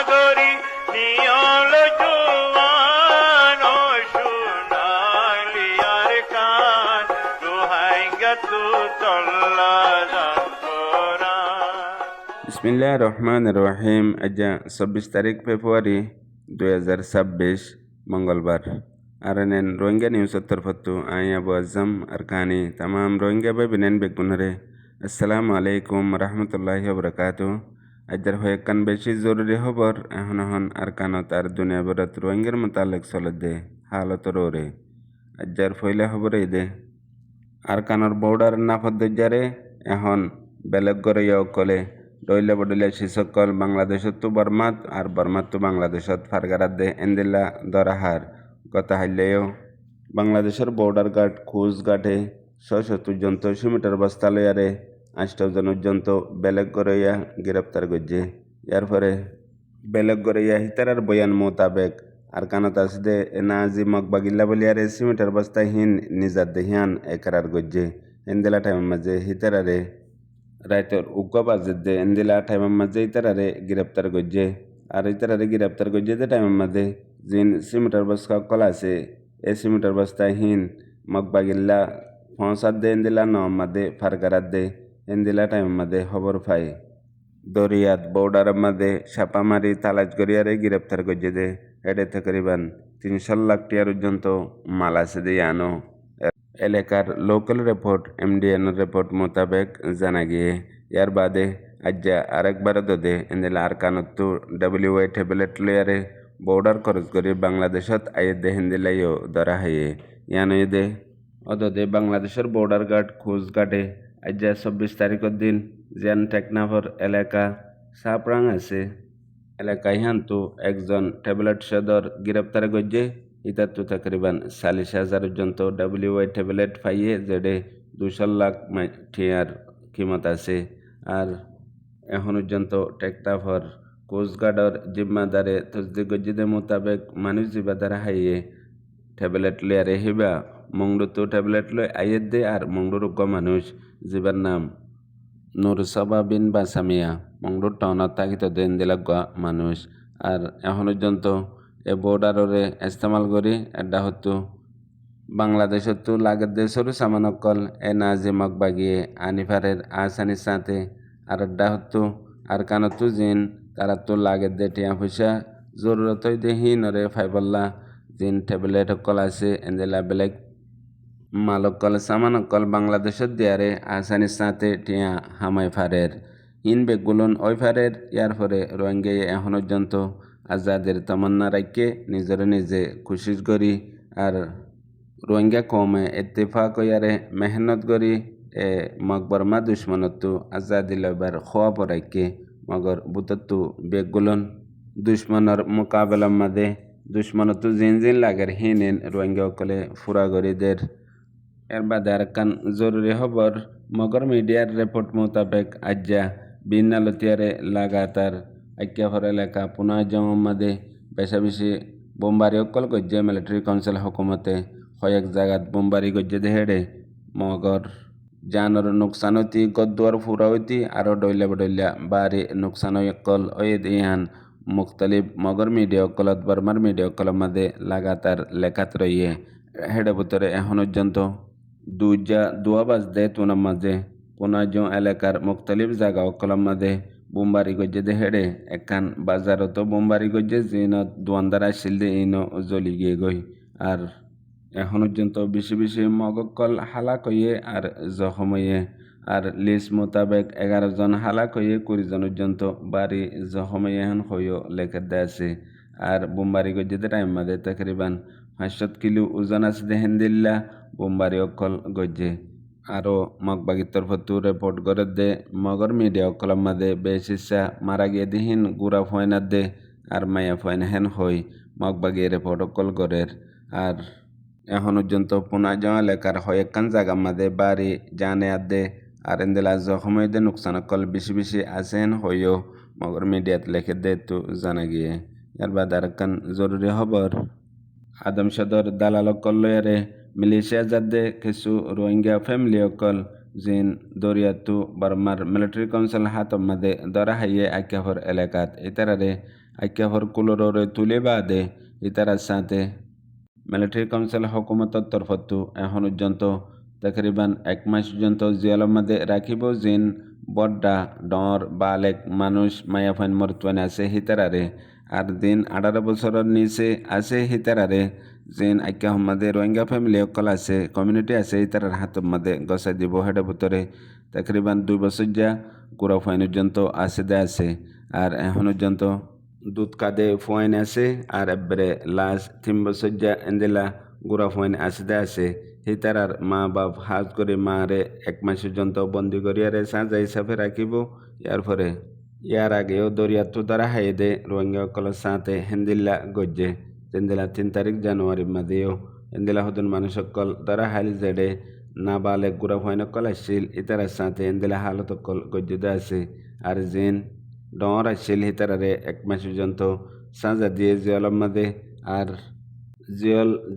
সাগরী নিয়ল জুয়ান ও সোনালি আর কান রোহাঙ্গা তু চল্লা বিসমিল্লাহির রহমানির রহিম। আজ 26 তারিখ ফেব্রুয়ারি 2026 মঙ্গলবার। আর নেন রোহিঙ্গা নিউজ তরফতু আই আবু আজম আর কানি তামাম রোহিঙ্গা ভাই বিনেন বেগুনরে আসসালামু আলাইকুম রহমতুল্লাহি ওবরাকাতু। আজর হয়ে কান বেশি জরুরি খবর এখন আর কানত আর দুনিয়া ভরত রোহিঙ্গার মোতালেক চলে দে হালত রোরে। আজর ফইলা খবর এই দে আর কানর বর্ডার নাফত দজ্জারে এখন বেলেগ করে কলে ডইলে বডলে শিসকল বাংলাদেশত বর্মাত আর বর্মাত বাংলাদেশত ফারগারাত দে এন্দিল্লা দরাহার কথা হাইলেও বাংলাদেশের বর্ডার গার্ড খোঁজ গাঠে 670 মিটার বস্তা লয়ারে 8 জন পর্যন্ত বেলেগ গড়ইয়া গ্রেপ্তার করছে। ইয়ার পরে বেলেগ গড়ইয়া হিতারার বয়ান মোতাবেক আর কানত আসদে এনাজি মগবাগিল্লা বলিয়ারে সিমেন্টের বস্তায় হিন নিজার দেহিয়ান একরার গজ্জে এন্দিলা টাইমের মাঝে হিতারারে রাইতর উগ্রবাজের দে এন্দিলা টাইমের মাঝে ইতারারে গ্রেপ্তার গজ্জে। আর ইতারারে গ্রেপ্তার গজ্জে যে টাইমের মাঝে জিন সিমেন্টের বস্তা কলা আছে এ সিমেন্টের বস্তায় হিন মগবাগিল্লা ফসাদ দে এন্দিলা মাঝে ফারগারাত দে এন্দিলা টাইমের মাঝে খবর পাই দরিয়াত বর্ডারের মাঝে ছাপামারি তালাশ করিয়ারে গ্রেপ্তার করছে দে এডে তকরিবান 300 লাখ টিয়ার পর্যন্ত মাল আছে দিয়ে আনো এলাকার লোকাল রিপোর্ট MDN রিপোর্ট মোতাবেক জানা গিয়ে। ইয়ার বাদে আজ্জা আরেকবার দে এন্দিলা আর কানত্তু WA ট্যাবলেট লয়ারে বর্ডার খরচ করি বাংলাদেশত আয়ে দে হিন্দিলাইও ধরা হাইয়ে ইয়ানো দে অদে বাংলাদেশের বর্ডার গার্ড খোঁজ গাঠে আজ্জা 26 তারিখের দিন জিয়ান টেকনাফর এলাকা সাপরাং আছে এলাকায় হান্তু একজন ট্যাবলেট সদর গ্রেপ্তার গজ্জে ইতাত্তু তকরিবান 40,000 পর্যন্ত WA ট্যাবলেট পাইয়ে যেডে 200 লাখ ঠিয়ার কিমত আছে। আর এখন পর্যন্ত টেকনাফর কোস্টগার্ডর জিম্মাদারে তসদি গজ্জিদের মোতাবেক মানুষ জিবাদার হাইয়ে ট্যাবলেট লয়ারে হিবা মংডুতো ট্যাবলেট লয় আইয়ের দে আর মংডুর মানুষ জিবার নাম নুরসবা বিন বাসামিয়া মংডুর টাউনত থাকিত দেন দিলাগুয়া মানুষ। আর এখন পর্যন্ত এ বর্ডারে ইস্তেমাল করি এটা হতো বাংলাদেশতো লাগের দেশেরও সামানকল এ নাজিমক বাগিয়ে আনিফারের আসানির সাথে আর এটা হতো আর কানতো জিন তারা তো লাগের দে টিয়া পয়সা জরুরত দেহি নরে ফাইবল্লা জিন ট্যাবলেট কল আছে এন্দেলা বেলেগ মালকল সামানকল বাংলাদেশত দিয়ারে আসানির সাথে টিয়া হামাই ফারের ইন বেগুলন ওই ফারের। ইয়ার পরে রোহিঙ্গা এখন পর্যন্ত আজাদের তমন্না রাখকে নিজরে নিজে কোশিশ করি আর রোহিঙ্গা কমে ইত্তেফাক ইয়ারে মেহনত করি এ মকবরমা দুশ্মনতো আজাদি লবার খোয়া পরাইকে মগর বুতত্তু বেগুলন দুশ্মনের মোকাবেলার মাঝে দুশ্মনতো জিন জিন লাগের হিনেন রোহিঙ্গা কলে ফুরা গরিদের। এর বাদে আর কান জরুরি খবর মগর মিডিয়ার রিপোর্ট মোতাবেক আজ্জা বিনালতিয়ারে লাগাতার আক্যাফর এলাকা পুনা জঙ্গম মাদে বেশা বেশি বোমবারি অকল গজ্জে মিলিটারি কাউন্সিল হকুমতে কয়েক জায়গাত বোমবারি গজ্জে দেহেড়ে মগর জানর নোকসান হইতি গদ্দুয়ার ফুরা হইতি আরও ডইলা বডইলা বাড়ি নোকসান অকল ওয়েদ ইহান মুখতালিফ মগর মিডিয়া অকলত বর্মার মিডিয়া অকলের মাঝে লাগাতার লেখাত রইয়ে হেডে ভিতরে এখন পর্যন্ত দুয়া বাজদে তুনার মাঝে পুনাজং এলাকার মুখতালিফ জায়গা অকলের মাঝে বোমবারি গজ্জে দে হেডে একান বাজারত বোমবারি গজ্জে জিনত দোয়ানদার আসিল দে ইনো জ্বলি গিয়ে গই। আর এখন পর্যন্ত বেশি বেশি মগকল হালাক হইয়ে আর জখম হইয়ে আর লিস্ট মোতাবেক 11 জন হালাক হইয়ে 20 জন পর্যন্ত বাড়ি জখম হইয়ে এখন হইও লেখার দে আছে। আর বোমবারি গজ্জে দে টাইম মাঝে তকরিবান 500 কিলো ওজন আছে দে হেন্দিল্লা বোমবারি অকল গজ্জে। আরও মগবাগির তরফতো রিপোর্ট করে দে মগর মিডিয়া অকলের মাঝে বেশিসা মারা গিয়ে দিহিন গুড়া ফয়নার দে আর মায়া ফয়না হেন হই মগবাগি রিপোর্ট অকল গড়ের। আর এখন পর্যন্ত পুনাজং এলাকার কয়েকখান জায়গার মাঝে বাড়ি জানে আদে আর এন্দেলা জখম হয়ে দে নোকসান অকল বেশি বেশি আছেন হইও মগর মিডিয়াত লেখে দে তো জানা গিয়ে। এর বাদ আর কান জরুরি খবর আদম সদর দালাল অকল লয়ারে মিলিশিয়া যাদে কিছু রোহিঙ্গা ফ্যামিলি অকল জিন দরিয়াতু বর্মার মিলিটারি কাউন্সিল হাত মাদে ধরা হাইয়ে আক্যাফর এলাকাত ইতারারে আইক্যাফর কুলরে তুলে বাদে ইতারার সাথে মিলিটারি কাউন্সিল হকুমতর তরফতু এখন পর্যন্ত তকরিবান 1 মাস পর্যন্ত জিয়ালের মধ্যে রাখিব জিন বড্ডা ডর বালেক মানুষ মায়াফাইন মরতুয়ান আছে হিতারারে আর দিন 18 বছরের নিচে আছে হিতারারে জিন আইক্যা হম্মাদে রোহিঙ্গা ফ্যামিলি অকল আছে কমিউনিটি আছে হিতারার হাতের মধ্যে গসাই দিব হেডে ভিতরে তকরিবান 2 বছর যা গুড়া ফাইন পর্যন্ত আছে আর এখন পর্যন্ত দুধ কাদে ফোয়াইন আছে আর এবারে লাস্ট 3 বছর যা এন্দেলা গুড়া ফোয়াইন আছে হিতারার মা বাপ হাজ করে মারে 1 মাস পর্যন্ত বন্দি করিয়ারে সাজা হিসাবে রাখিব ইয়ার আগেও দরিয়াতু দ্বারা হাইদে রোহিঙ্গা কলের সাথে হেন্দিল্লা গজ্জে যেন্দিলা 3 তারিখ জানুয়ারি মাদেও হেন্দিলা হদুন মানুষ সকল দ্বারা হাইল জেডে না বালে গুড়া ফোয়াইন কল আসছিল ইতারার সাথে হেন্দিলা হালত কল গজ্জে আছে আর জিন ডর আসছিল হিতারারে 1 মাস পর্যন্ত সাজা দিয়ে জিয়ালের মধ্যে আর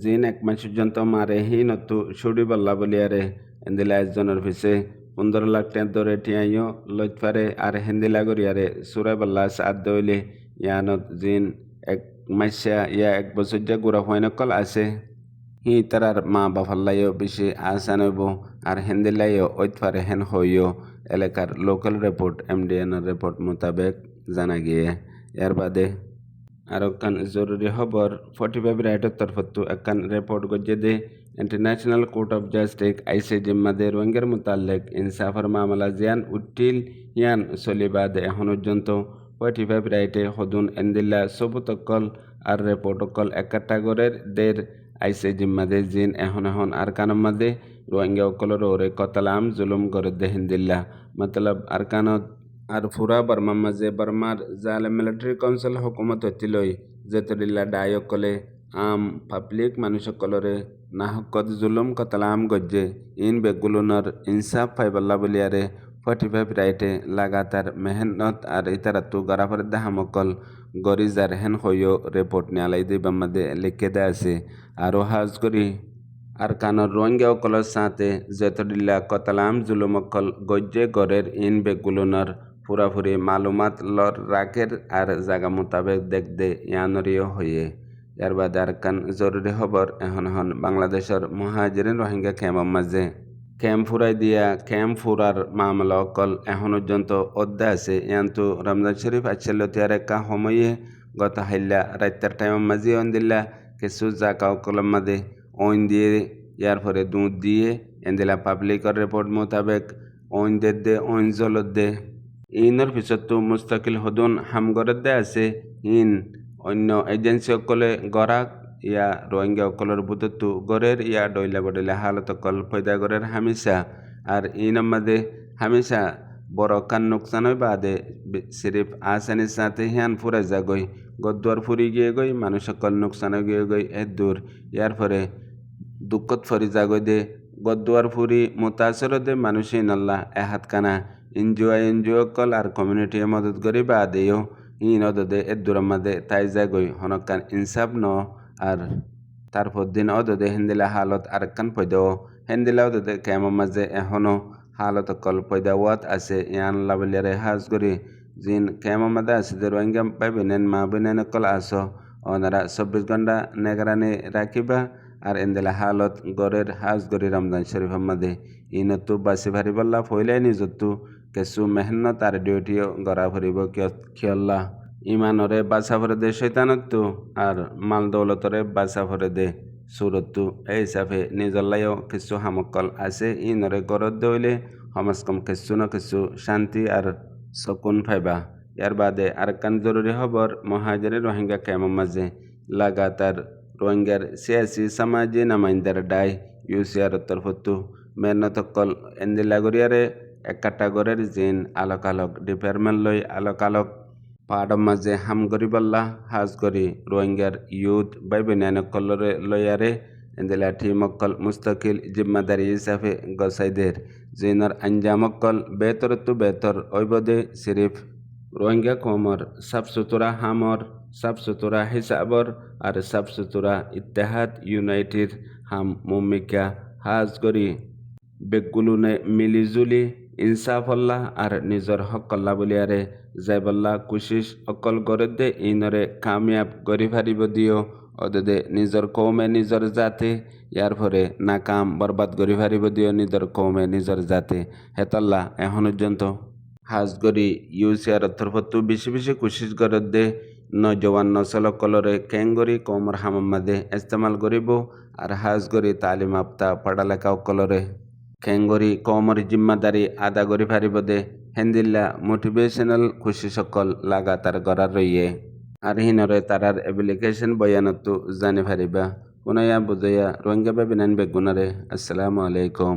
জিন 1 মাস পর্যন্ত মারে নতু সুড়ি বল্লা বলিয়ারে হেন্দিলা একজনের পিছে 15 লাখ টাকা ধরে টিয়াইও লইত পারে আর হেন্দিলা গরিয়ারে সুরাই বল্লা সাত দইলে ইয়ানত জিন 1 মাসা 1 বছর যা গুড়া হইন কল আছে তারার মা বাফাল্লাইও বেশি আসানব আর হেন্দিলাইও ওইত পারে হেন হইও এলাকার লোকাল রিপোর্ট MDN রিপোর্ট মোতাবেক জানা গিয়ে এর বাদে আর একখান জরুরি খবর 45 রাইটের তরফতু একখান রিপোর্ট গজ্জে দে international court of justice ICJ मध्य रोहिंग्यार मुताल्लिक इंसाफर मामला जियान उट्टिल यान सलिबाद এখন পর্যন্ত 45 রাইটে হদুন এন্দিল্লা সবুতকল আর রিপোর্টকল একাটাগরের দের ICJ মধ্যে জিন এখন আর কানম মধ্যে রোহিঙ্গা অকলর ওরে কতলাম জুলুম করে দেহিন্দিল্লা মতলব আর কানত আর ফুরা বর্মার মাঝে বর্মার জালে মিলিটারি কাউন্সিল হুকুমত হতিলই যেতরিল্লা ডায়কলে আম পাবলিক মানুষকলরে নাহকত জুলুম কতলাম গজ্জে ইন বেগুলুনর ইনসাফ ফাইবাল্লা বলিয়ারে 45 রাইটে লাগাতার মেহনত আর ইতারাতু গরাফর দাহামকল গরিজার হেন হইও রিপোর্ট নিয়ালাই দিবার মধ্যে লিখে দেয়া আছে আরও হাজ করি আর কানর রোহিঙ্গা অকলের সাথে যেতডিল্লা কতলাম জুলুমকল গজ্জে গড়ের ইন বেগুলুনর পুরাপুরি মালুমাত লর রাখের আর জায়গা মোতাবেক দেখতে ইয়ানরিও হইয়ে এর বাদে আর কান জরুরি খবর এখন বাংলাদেশের মুহাজিরিন রোহিঙ্গা ক্যাম্পের মাঝে ক্যাম্প ফুরাই দিয়া ক্যাম্প ফুরার মামলা অকল এখন পর্যন্ত অধ্যা আছে ইয়ান্তু রমজান শরীফ আচ্ছাল্যতিয়ার একা সময়ে গত হাইল্লা রাত্যার টাইমের মাঝে দিল্লা কিছু জাকা অকলের মাঝে ওইন দিয়ে ইয়ার পরে দুধ দিয়ে এন্দিলা পাবলিকের রিপোর্ট মোতাবেক ওইন দে ওইন জলত দে ইনের পিছতো মুস্তাকিল হদুন হামগরের দে আছে ইন অন্য এজেন্সি অকলে গরাক ইয়া রোহিঙ্গা অকলের বুততু গড়ের ইয়া ডইলা বডইলা হালত অকল ফয়দা গড়ের হামিশা আর ইনের মাঝে হামিশা বড় কান নোকসান হয় বাদে সিরিফ আসানির সাথে হিয়ান ফুরা যাগই গদ্দুয়ার ফুরি গিয়ে গই মানুষ সকল নোকসান গিয়ে গই দূর ইয়ার পরে দুঃখত ফরি যাগই দে গদ্দুয়ার ফুরি মোতাসর দে মানুষই নাল্লা এহাত কানা এনজিও কল আর কমিউনিটি মদত করি বাদেও অদদে দূরের মাঝে তাই যাগই হনকান ইনসাফ ন আর তারপর দিন অদদে হেন্দিলা হালত আরেকখান পয়দাও হেন্দিলা অদদে ক্যামের মাঝে এখনও হালত কল পয়দা ওয়াত আছে ইয়ান লাবলিয়ারে হাজ করি জিন ক্যামের মাঝে আছে যে রোহিঙ্গা পাইবেন মা বেনেন কল আসো ওনারা 24 ঘন্টা নেগরানি রাখিবা আর এন্দিলা হালত গড়ের হাজ করি রমজান শরীফের মাঝে ইনতু বাসি ভারি বল্লা ফইলাই নিজতু কিছু মেহনত আর ডিউটিও গড়া ফুরিব কিয়ল্লা ইমানরে বাসা ভরে দে শৈতানত্তু আর মাল দৌলতরে বাসা ভরে দে সুরত্তু এই হিসাবে নিজল্লাইও কিছু হামকল আছে ইনরে গরত দইলে সমাজ কম কিছু না কিছু শান্তি আর সকুন পাইবা ইয়ার বাদে আর কান জরুরি খবর মুহাজিরিন রোহিঙ্গা ক্যাম্পের মাঝে লাগাতার রোহিঙ্গার সিয়াসি সামাজি নামাইন্দার ডাই UCR তরফতু মেহনতকল এন্দিলা গরিয়ারে এক ক্যাটাগরির জিন আলোক ডিপার্টমেন্ট লই আলোক পাহাড়ের মাঝে হাম গরিবাল্লা হাজ করি রোহিঙ্গার ইউথ বাই বেনানকলরে লয়ারে এন্দিলা ঠিমকল মুস্তাকিল জিম্মাদারি হিসাবে গসাইদের জিনর আঞ্জামকল বেতরতু বেতর ঐবদে সিরিফ রোহিঙ্গা কমর সাফ সুতরা হামর সাফ সুতরা হিসাবর আর সাফ সুতরা ইত্তেহাদ ইউনাইটেড হাম মুমিকা হাজ করি বেগুলুনে মিলিজুলি ইনসাফ অল্লাহ আর নিজর হক অল্লাহ বলিয়ারে যাইবল্লা কুশিস অকল গরদে ইনরে কামিয়াব গরি ফারিব দিও অদে নিজর কৌমে নিজর জাতে ইয়ার পরে নাকাম বরবাদ গরি ফারিব দিও নিজর কৌমে নিজর জাতে হেতল্লা এখন পর্যন্ত হাজ গরি ইউসিয়ার তরফতু বেশি বেশি কুশিস গরদে নজওয়ান নসল কলরে কেঙ্গরি কৌমর হামাম্মাদে ইস্তেমাল করিব আর হাজ গরি তালিম আপ্তা পড়ালেখা কলরে কেঙ্গরি কৌমর জিম্মাদারি আদা করি ফারিব দে হেন্দিল্লা মোটিভেশনাল খুশি সকল লাগাতার গড়ার রইয়ে আর হিনরে তারার অ্যাপ্লিকেশন বয়ানতো জানি ফারিবা কোনায়া বুঝাইয়া রোহিঙ্গা বেবিনান বেগুনারে আসসালামু আলাইকুম।